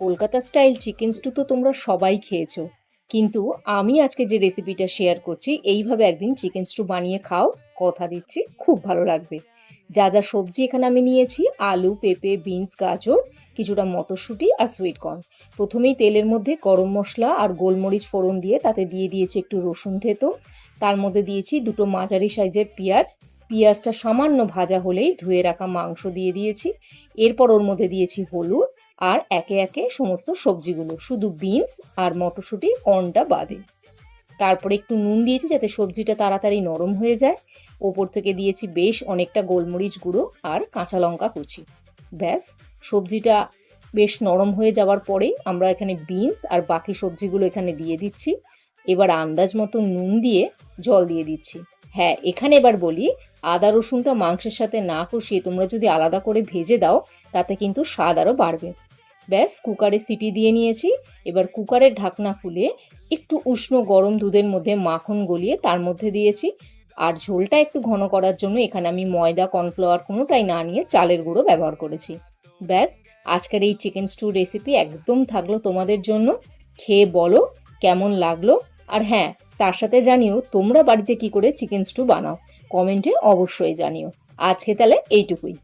Kolkata style chicken stew তো তোমরা সবাই খেয়েছো, কিন্তু আমি আজকে যে রেসিপিটা শেয়ার করছি এইভাবে একদিন চিকেন স্টু বানিয়ে খাও, কথা দিচ্ছি খুব ভালো লাগবে। যা যা সবজি এখানে আমি নিয়েছি: আলু, পেঁপে, বিনস, গাজর, কিছুটা মটরশুঁটি আর সুইট কর্ন। প্রথমেই তেলের মধ্যে গরম মশলা আর গোলমরিচ ফোড়ন দিয়ে তাতে দিয়ে দিয়েছি একটু রসুন থেতো। তার মধ্যে দিয়েছি দুটো মাঝারি সাইজের পেঁয়াজ। পেঁয়াজটা সামান্য ভাজা হলেই ধুয়ে রাখা মাংস দিয়ে দিয়েছি। এরপর ওর মধ্যে দিয়েছি হলুদ আর একে একে সমস্ত সবজিগুলো, শুধু বিনস আর মটরশুঁটি কর্নটা বাদে। তারপরে একটু নুন দিয়েছি যাতে সবজিটা তাড়াতাড়ি নরম হয়ে যায়। ওপর থেকে দিয়েছি বেশ অনেকটা গোলমরিচ গুঁড়ো আর কাঁচা লঙ্কা কুচি। ব্যাস, সবজিটা বেশ নরম হয়ে যাওয়ার পরেই আমরা এখানে বিনস আর বাকি সবজিগুলো এখানে দিয়ে দিচ্ছি। এবার আন্দাজ মতো নুন দিয়ে জল দিয়ে দিচ্ছি। হ্যাঁ, এখানে এবার বলি, আদা রসুনটা মাংসের সাথে না কষিয়ে তোমরা যদি আলাদা করে ভেজে দাও তাতে কিন্তু স্বাদ আরো বাড়বে। ব্যাস, কুকারে সিটি দিয়ে নিয়েছি। এবার কুকারের ঢাকনা খুলে একটু উষ্ণ গরম দুধের মধ্যে মাখন গলিয়ে তার মধ্যে দিয়েছি। আর ঝোলটা একটু ঘন করার জন্য এখানে আমি ময়দা, কর্নফ্লাওয়ার কোনোটাই না নিয়ে চালের গুঁড়ো ব্যবহার করেছি। ব্যাস, আজকের এই চিকেন স্টু রেসিপি একদম থাকলো তোমাদের জন্য। খেয়ে বলো কেমন লাগলো। আর হ্যাঁ, তার সাথে জানিও তোমরা বাড়িতে কি করে চিকেন স্টু বানাও, কমেন্টে অবশ্যই জানিও। আজকে তাহলে এইটুকুই।